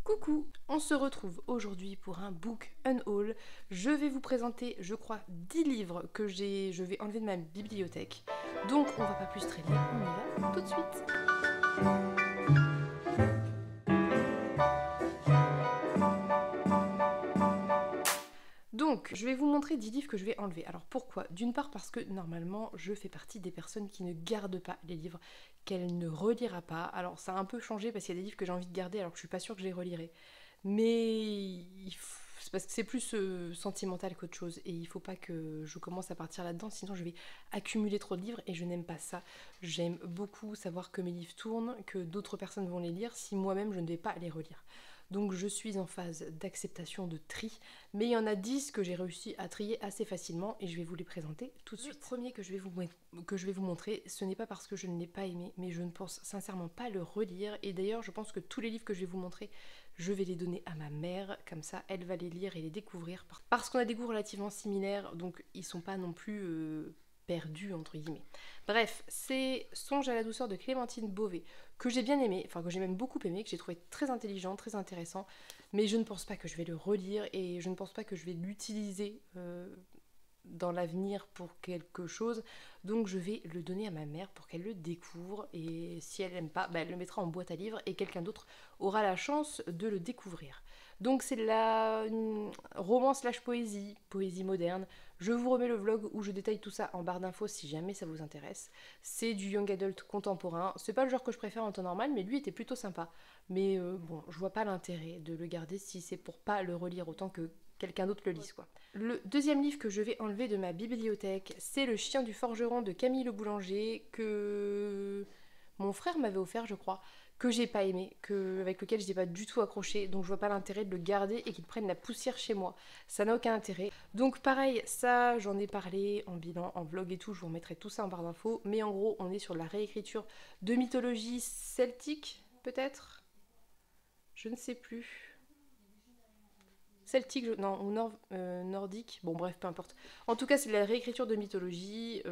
Coucou, on se retrouve aujourd'hui pour un book unhaul. Je vais vous présenter, je crois, 10 livres que je vais enlever de ma bibliothèque. Donc on va pas plus traîner, on y va tout de suite. Donc, je vais vous montrer 10 livres que je vais enlever. Alors pourquoi? D'une part parce que normalement, je fais partie des personnes qui ne gardent pas les livres qu'elle ne relira pas. Alors ça a un peu changé parce qu'il y a des livres que j'ai envie de garder alors que je suis pas sûre que je les relirai. Mais c'est parce que c'est plus sentimental qu'autre chose et il faut pas que je commence à partir là-dedans, sinon je vais accumuler trop de livres et je n'aime pas ça. J'aime beaucoup savoir que mes livres tournent, que d'autres personnes vont les lire si moi-même je ne vais pas les relire. Donc je suis en phase d'acceptation, de tri, mais il y en a 10 que j'ai réussi à trier assez facilement et je vais vous les présenter tout de suite. Le premier que je vais vous montrer, ce n'est pas parce que je ne l'ai pas aimé, mais je ne pense sincèrement pas le relire. Et d'ailleurs, je pense que tous les livres que je vais vous montrer, je vais les donner à ma mère, comme ça elle va les lire et les découvrir. Parce qu'on a des goûts relativement similaires, donc ils sont pas non plus perdus entre guillemets. Bref, c'est Songe à la douceur de Clémentine Beauvais, que j'ai bien aimé, enfin que j'ai même beaucoup aimé, que j'ai trouvé très intelligent, très intéressant, mais je ne pense pas que je vais le relire et je ne pense pas que je vais l'utiliser dans l'avenir pour quelque chose, donc je vais le donner à ma mère pour qu'elle le découvre et si elle n'aime pas, bah, elle le mettra en boîte à livres et quelqu'un d'autre aura la chance de le découvrir. Donc c'est la romance slash poésie, poésie moderne. Je vous remets le vlog où je détaille tout ça en barre d'infos si jamais ça vous intéresse. C'est du young adult contemporain, c'est pas le genre que je préfère en temps normal mais lui était plutôt sympa. Mais bon, je vois pas l'intérêt de le garder si c'est pour pas le relire autant que quelqu'un d'autre le lise quoi. Le deuxième livre que je vais enlever de ma bibliothèque, c'est Le chien du forgeron de Camille Le Boulanger, que mon frère m'avait offert je crois, que j'ai pas aimé, avec lequel je n'ai pas du tout accroché, donc je vois pas l'intérêt de le garder et qu'il prenne la poussière chez moi. Ça n'a aucun intérêt. Donc pareil, ça j'en ai parlé en bilan, en vlog et tout, je vous remettrai tout ça en barre d'infos, mais en gros on est sur la réécriture de mythologie celtique, peut-être? Je ne sais plus. Celtique, non, ou nordique, bon bref, peu importe. En tout cas, c'est de la réécriture de mythologie.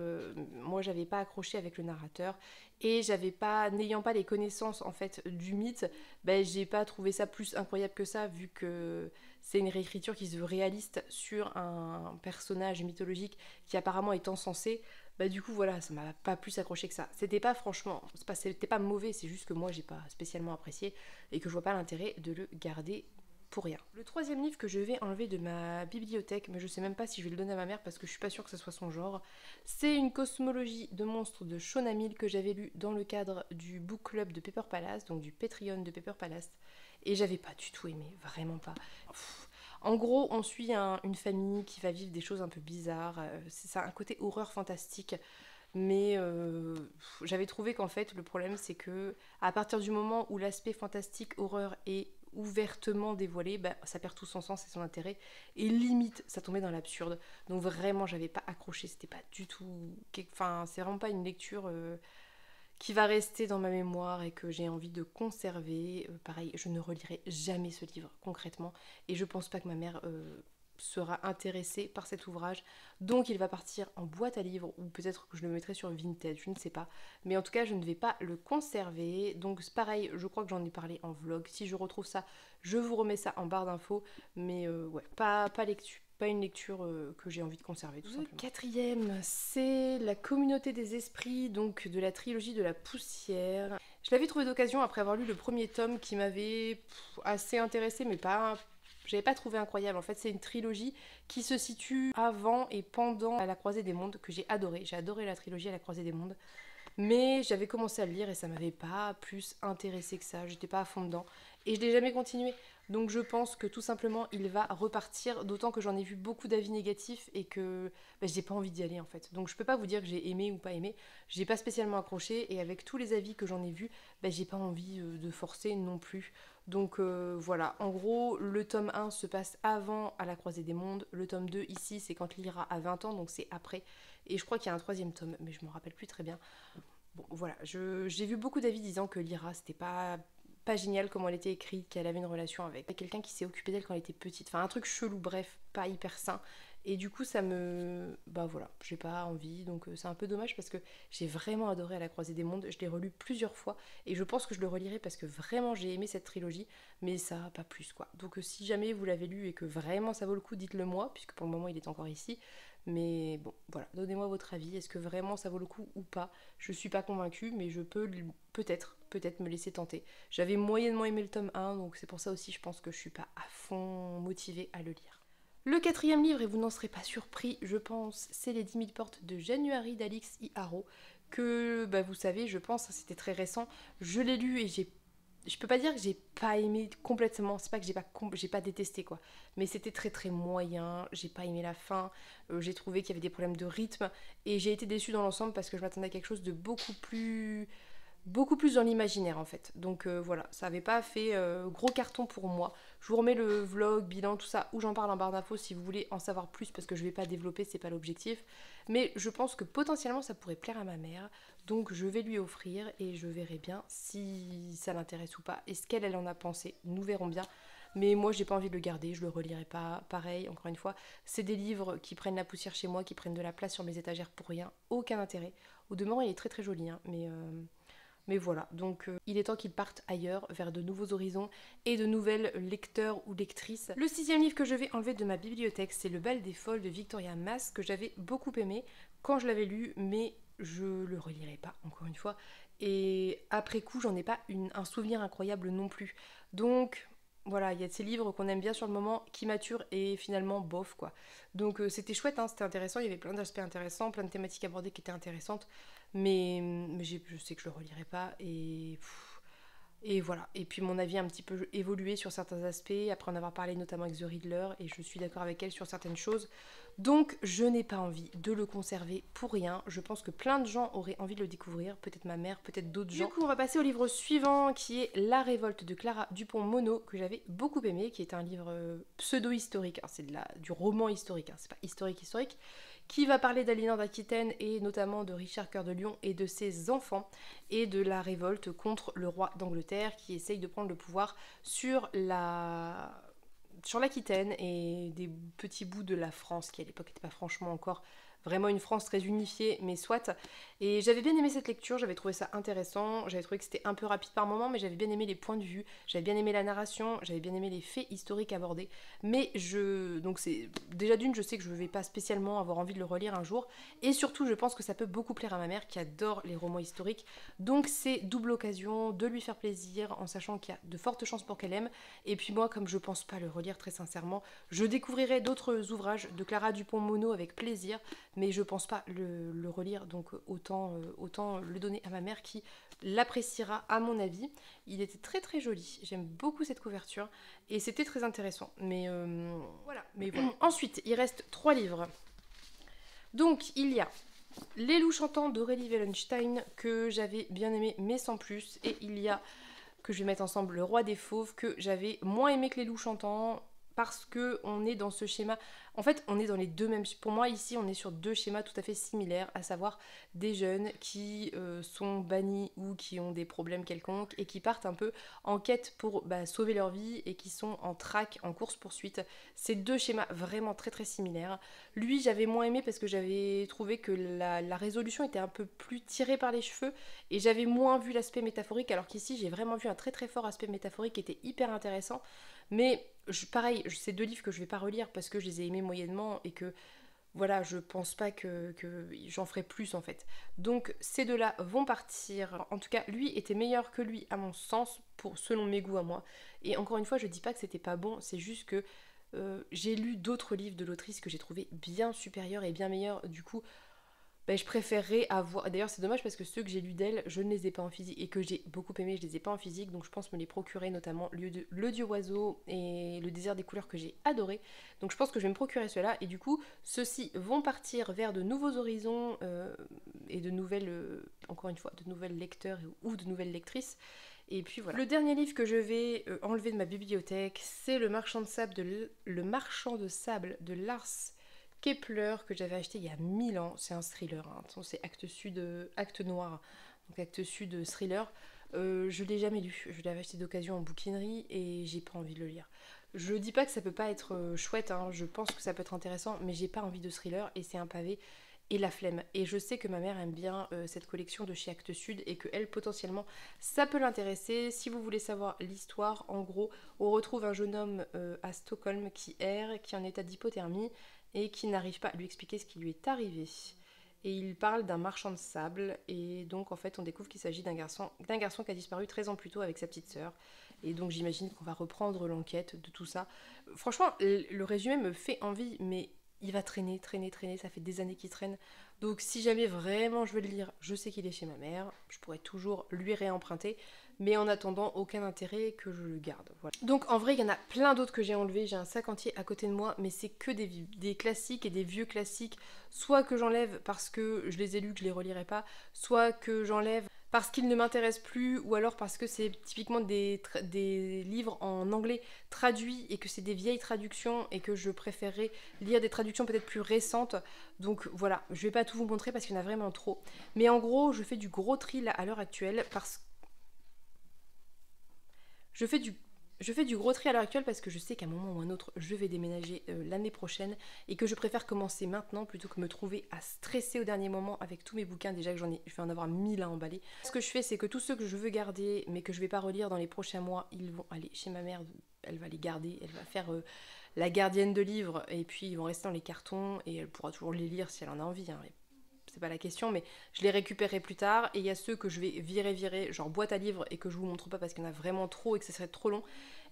Moi, j'avais pas accroché avec le narrateur et j'avais pas, n'ayant pas les connaissances en fait du mythe, ben j'ai pas trouvé ça plus incroyable que ça, vu que c'est une réécriture qui se veut réaliste sur un personnage mythologique qui apparemment est encensé. Bah du coup voilà, ça m'a pas plus accroché que ça. C'était pas franchement, c'était pas mauvais, c'est juste que moi j'ai pas spécialement apprécié et que je vois pas l'intérêt de le garder pour rien. Le troisième livre que je vais enlever de ma bibliothèque, mais je sais même pas si je vais le donner à ma mère parce que je suis pas sûre que ce soit son genre, c'est une cosmologie de monstres de Shona Mill que j'avais lu dans le cadre du book club de Paper Palace, donc du Patreon de Paper Palace, et j'avais pas du tout aimé, vraiment pas. En gros, on suit une famille qui va vivre des choses un peu bizarres, c'est ça, un côté horreur fantastique. Mais j'avais trouvé qu'en fait le problème c'est que à partir du moment où l'aspect fantastique horreur est ouvertement dévoilé, bah, ça perd tout son sens et son intérêt et limite ça tombait dans l'absurde. Donc vraiment j'avais pas accroché, c'était pas du tout, enfin c'est vraiment pas une lecture qui va rester dans ma mémoire et que j'ai envie de conserver. Pareil, je ne relirai jamais ce livre concrètement et je pense pas que ma mère sera intéressée par cet ouvrage, donc il va partir en boîte à livres ou peut-être que je le mettrai sur Vinted, je ne sais pas, mais en tout cas je ne vais pas le conserver. Donc c'est pareil, je crois que j'en ai parlé en vlog, si je retrouve ça je vous remets ça en barre d'infos, mais ouais, pas une lecture que j'ai envie de conserver tout simplement. Le quatrième, c'est La communauté des esprits, donc de la trilogie de la poussière. Je l'avais trouvé d'occasion après avoir lu le premier tome qui m'avait assez intéressé mais pas... J'avais pas trouvé incroyable. En fait, c'est une trilogie qui se situe avant et pendant À la croisée des mondes, que j'ai adoré. J'ai adoré la trilogie À la croisée des mondes. Mais j'avais commencé à le lire et ça m'avait pas plus intéressé que ça. J'étais pas à fond dedans. Et je l'ai jamais continué. Donc je pense que tout simplement il va repartir. D'autant que j'en ai vu beaucoup d'avis négatifs et que j'ai pas envie d'y aller en fait. Donc je peux pas vous dire que j'ai aimé ou pas aimé. J'ai pas spécialement accroché et avec tous les avis que j'en ai vus, j'ai pas envie de forcer non plus. Donc voilà, en gros, le tome 1 se passe avant À la croisée des mondes. Le tome 2 ici, c'est quand Lyra a 20 ans, donc c'est après. Et je crois qu'il y a un troisième tome, mais je me rappelle plus très bien. Bon, voilà, j'ai vu beaucoup d'avis disant que Lyra, c'était pas génial comment elle était écrite, qu'elle avait une relation avec quelqu'un qui s'est occupé d'elle quand elle était petite. Enfin, un truc chelou, bref, pas hyper sain. Et du coup, bah voilà, j'ai pas envie, donc c'est un peu dommage parce que j'ai vraiment adoré À la croisée des mondes. Je l'ai relu plusieurs fois et je pense que je le relirai parce que vraiment j'ai aimé cette trilogie, mais ça, pas plus quoi. Donc si jamais vous l'avez lu et que vraiment ça vaut le coup, dites-le moi, puisque pour le moment il est encore ici. Mais bon, voilà, donnez-moi votre avis. Est-ce que vraiment ça vaut le coup ou pas? Je suis pas convaincue, mais je peux peut-être me laisser tenter. J'avais moyennement aimé le tome 1, donc c'est pour ça aussi je pense que je suis pas à fond motivée à le lire. Le quatrième livre, et vous n'en serez pas surpris, je pense, c'est Les 10 000 portes de January d'Alix Iharo, que bah, vous savez, je pense, c'était très récent. Je l'ai lu et je peux pas dire que j'ai pas aimé complètement, c'est pas que j'ai pas détesté quoi, mais c'était très très moyen, j'ai pas aimé la fin, j'ai trouvé qu'il y avait des problèmes de rythme et j'ai été déçue dans l'ensemble parce que je m'attendais à quelque chose de beaucoup plus dans l'imaginaire en fait. Donc voilà, ça avait pas fait gros carton pour moi. Je vous remets le vlog, bilan, tout ça, où j'en parle en barre d'infos si vous voulez en savoir plus parce que je vais pas développer, c'est pas l'objectif. Mais je pense que potentiellement ça pourrait plaire à ma mère, donc je vais lui offrir et je verrai bien si ça l'intéresse ou pas et ce qu'elle en a pensé. Nous verrons bien. Mais moi j'ai pas envie de le garder, je le relirai pas. Pareil, encore une fois, c'est des livres qui prennent la poussière chez moi, qui prennent de la place sur mes étagères pour rien, aucun intérêt. Au demeurant il est très très joli, hein, mais voilà, donc il est temps qu'ils partent ailleurs, vers de nouveaux horizons et de nouvelles lecteurs ou lectrices. Le sixième livre que je vais enlever de ma bibliothèque, c'est Le bal des folles de Victoria Mass, que j'avais beaucoup aimé quand je l'avais lu, mais je le relirai pas, encore une fois. Et après coup, j'en ai pas un souvenir incroyable non plus. Donc voilà, il y a de ces livres qu'on aime bien sur le moment, qui maturent et finalement bof quoi. Donc c'était chouette, hein, c'était intéressant, il y avait plein d'aspects intéressants, plein de thématiques abordées qui étaient intéressantes. Mais je sais que je le relirai pas et voilà. Et puis mon avis a un petit peu évolué sur certains aspects, après en avoir parlé notamment avec The Riddler, et je suis d'accord avec elle sur certaines choses. Donc je n'ai pas envie de le conserver pour rien. Je pense que plein de gens auraient envie de le découvrir, peut-être ma mère, peut-être d'autres gens. Du coup on va passer au livre suivant qui est La révolte de Clara Dupont-Mono, que j'avais beaucoup aimé, qui est un livre pseudo-historique. Alors c'est du roman historique, hein, c'est pas historique, qui va parler d'Aliénor d'Aquitaine et notamment de Richard Cœur de Lion et de ses enfants et de la révolte contre le roi d'Angleterre qui essaye de prendre le pouvoir sur l'Aquitaine et des petits bouts de la France qui à l'époque n'était pas franchement encore vraiment une France très unifiée, mais soit. Et j'avais bien aimé cette lecture, j'avais trouvé ça intéressant, j'avais trouvé que c'était un peu rapide par moment, mais j'avais bien aimé les points de vue, j'avais bien aimé la narration, j'avais bien aimé les faits historiques abordés. Mais donc c'est déjà d'une, je sais que je ne vais pas spécialement avoir envie de le relire un jour, et surtout je pense que ça peut beaucoup plaire à ma mère qui adore les romans historiques, donc c'est double occasion de lui faire plaisir en sachant qu'il y a de fortes chances pour qu'elle aime. Et puis moi, comme je pense pas le relire très sincèrement, je découvrirai d'autres ouvrages de Clara Dupont-Mono avec plaisir, mais je pense pas le relire, donc autant le donner à ma mère qui l'appréciera à mon avis. Il était très très joli, j'aime beaucoup cette couverture et c'était très intéressant. Mais voilà. Ensuite, il reste 3 livres. Donc il y a Les loups chantants d'Aurélie Wellenstein que j'avais bien aimé mais sans plus, et il y a que je vais mettre ensemble Le Roi des Fauves que j'avais moins aimé que Les loups chantants parce que on est dans ce schéma. En fait, on est dans les deux mêmes. Pour moi, ici, on est sur deux schémas tout à fait similaires, à savoir des jeunes qui sont bannis ou qui ont des problèmes quelconques et qui partent un peu en quête pour sauver leur vie et qui sont en traque, en course-poursuite. C'est deux schémas vraiment très très similaires. Lui, j'avais moins aimé parce que j'avais trouvé que la résolution était un peu plus tirée par les cheveux et j'avais moins vu l'aspect métaphorique, alors qu'ici, j'ai vraiment vu un très très fort aspect métaphorique qui était hyper intéressant. Mais pareil, c'est 2 livres que je vais pas relire parce que je les ai aimés moyennement et que voilà, je pense pas que j'en ferai plus en fait. Donc ces deux-là vont partir. En tout cas, lui était meilleur que lui à mon sens, selon mes goûts à moi. Et encore une fois, je dis pas que c'était pas bon, c'est juste que j'ai lu d'autres livres de l'autrice que j'ai trouvé bien supérieurs et bien meilleurs. Du coup, je préférerais avoir. D'ailleurs, c'est dommage parce que ceux que j'ai lus d'elle, je ne les ai pas en physique et que j'ai beaucoup aimé, je les ai pas en physique, donc je pense me les procurer, notamment Le Dieu Oiseau et Le Désert des Couleurs que j'ai adoré. Donc je pense que je vais me procurer ceux-là et du coup, ceux-ci vont partir vers de nouveaux horizons et de nouvelles, encore une fois, de nouvelles lecteurs ou de nouvelles lectrices. Et puis voilà. Le dernier livre que je vais enlever de ma bibliothèque, c'est Le Marchand de sable de Lars Kepler, que j'avais acheté il y a 1000 ans. C'est un thriller, hein. C'est acte sud, acte noir, donc acte sud thriller. Je l'ai jamais lu. Je l'avais acheté d'occasion en bouquinerie et j'ai pas envie de le lire. Je dis pas que ça peut pas être chouette, hein, je pense que ça peut être intéressant, mais j'ai pas envie de thriller et c'est un pavé et la flemme. Et je sais que ma mère aime bien cette collection de chez Actes Sud et que elle potentiellement ça peut l'intéresser. Si vous voulez savoir l'histoire, en gros, on retrouve un jeune homme à Stockholm qui erre, qui est en état d'hypothermie et qui n'arrive pas à lui expliquer ce qui lui est arrivé. Et il parle d'un marchand de sable et donc en fait on découvre qu'il s'agit d'un garçon qui a disparu 13 ans plus tôt avec sa petite sœur. Et donc j'imagine qu'on va reprendre l'enquête de tout ça. Franchement, le résumé me fait envie, mais il va traîner, traîner, traîner, ça fait des années qu'il traîne. Donc si jamais vraiment je veux le lire, je sais qu'il est chez ma mère, je pourrais toujours lui réemprunter, mais en attendant, aucun intérêt que je le garde. Voilà. Donc en vrai, il y en a plein d'autres que j'ai enlevés, j'ai un sac entier à côté de moi, mais c'est que des classiques et des vieux classiques, soit que j'enlève parce que je les ai lus, que je les relirai pas, soit que j'enlève parce qu'ils ne m'intéressent plus, ou alors parce que c'est typiquement des livres en anglais traduits et que c'est des vieilles traductions et que je préférerais lire des traductions peut-être plus récentes. Donc voilà, je vais pas tout vous montrer parce qu'il y en a vraiment trop. Mais en gros, je fais du gros tri là, à l'heure actuelle parce que je fais du gros tri à l'heure actuelle parce que je sais qu'à un moment ou un autre, je vais déménager l'année prochaine et que je préfère commencer maintenant plutôt que me trouver à stresser au dernier moment avec tous mes bouquins. Déjà que je vais en avoir 1000 à emballer. Ce que je fais, c'est que tous ceux que je veux garder mais que je vais pas relire dans les prochains mois, ils vont aller chez ma mère, elle va les garder, elle va faire la gardienne de livres et puis ils vont rester dans les cartons et elle pourra toujours les lire si elle en a envie. Hein. C'est pas la question, mais je les récupérerai plus tard. Et il y a ceux que je vais virer, genre boîte à livres, et que je vous montre pas parce qu'il y en a vraiment trop et que ça serait trop long.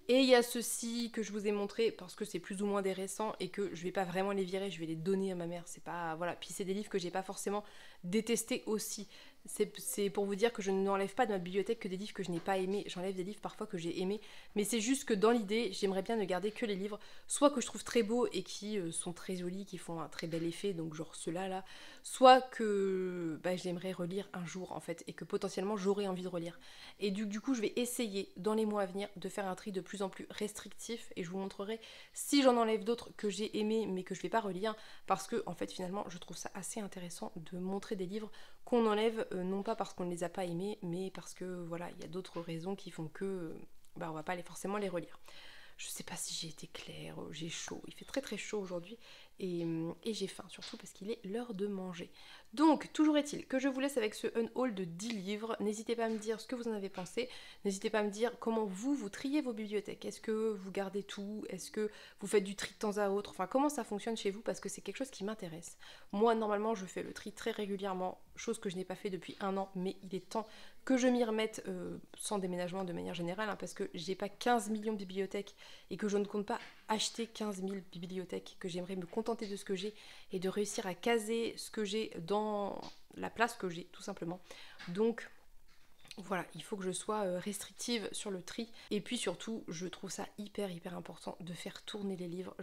Et il y a ceux-ci que je vous ai montré parce que c'est plus ou moins des récents et que je vais pas vraiment les virer, je vais les donner à ma mère. C'est pas. Voilà. Puis c'est des livres que j'ai pas forcément détestés aussi. C'est pour vous dire que je n'enlève pas de ma bibliothèque que des livres que je n'ai pas aimés. J'enlève des livres parfois que j'ai aimés. Mais c'est juste que dans l'idée, j'aimerais bien ne garder que les livres, soit que je trouve très beaux et qui sont très jolis, qui font un très bel effet, donc genre ceux-là, là, soit que j'aimerais relire un jour en fait, et que potentiellement j'aurais envie de relire. Et du coup, je vais essayer dans les mois à venir de faire un tri de plus en plus restrictif, et je vous montrerai si j'en enlève d'autres que j'ai aimés mais que je vais pas relire, parce que en fait finalement je trouve ça assez intéressant de montrer des livres qu'on enlève, non pas parce qu'on ne les a pas aimés, mais parce que voilà, il y a d'autres raisons qui font que on va pas forcément les relire. Je sais pas si j'ai été claire, j'ai chaud, il fait très très chaud aujourd'hui et j'ai faim surtout parce qu'il est l'heure de manger. Donc toujours est-il que je vous laisse avec ce unhaul de 10 livres, n'hésitez pas à me dire ce que vous en avez pensé, n'hésitez pas à me dire comment vous triez vos bibliothèques, est-ce que vous gardez tout, est-ce que vous faites du tri de temps à autre, enfin comment ça fonctionne chez vous parce que c'est quelque chose qui m'intéresse. Moi normalement je fais le tri très régulièrement, chose que je n'ai pas fait depuis 1 an, mais il est temps que je m'y remette sans déménagement de manière générale, hein, parce que j'ai pas 15 millions de bibliothèques et que je ne compte pas acheter 15 000 bibliothèques, que j'aimerais me contenter de ce que j'ai et de réussir à caser ce que j'ai dans la place que j'ai, tout simplement. Donc voilà, il faut que je sois restrictive sur le tri. Et puis surtout, je trouve ça hyper important de faire tourner les livres.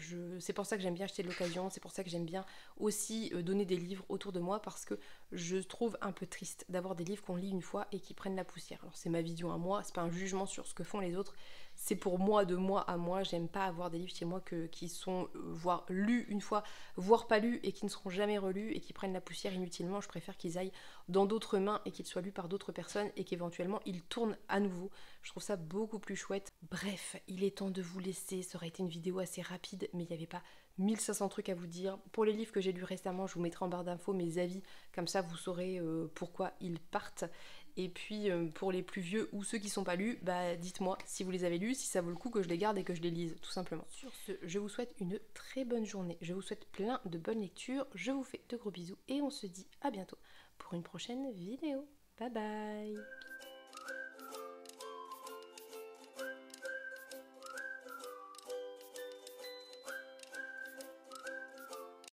C'est pour ça que j'aime bien acheter de l'occasion, c'est pour ça que j'aime bien aussi donner des livres autour de moi, parce que je trouve un peu triste d'avoir des livres qu'on lit une fois et qui prennent la poussière. Alors c'est ma vision à moi, c'est pas un jugement sur ce que font les autres, c'est pour moi, de moi à moi. J'aime pas avoir des livres chez moi qui sont voire lus une fois, voire pas lus et qui ne seront jamais relus et qui prennent la poussière inutilement. Je préfère qu'ils aillent dans d'autres mains et qu'ils soient lus par d'autres personnes et qu'éventuellement ils tournent à nouveau. Je trouve ça beaucoup plus chouette. Bref, il est temps de vous laisser. Ça aurait été une vidéo assez rapide, mais il n'y avait pas 1500 trucs à vous dire. Pour les livres que j'ai lus récemment, je vous mettrai en barre d'infos mes avis, comme ça vous saurez pourquoi ils partent. Et puis pour les plus vieux ou ceux qui sont pas lus, dites-moi si vous les avez lus, si ça vaut le coup que je les garde et que je les lise, tout simplement. Sur ce, je vous souhaite une très bonne journée, je vous souhaite plein de bonnes lectures, je vous fais de gros bisous et on se dit à bientôt pour une prochaine vidéo. Bye bye.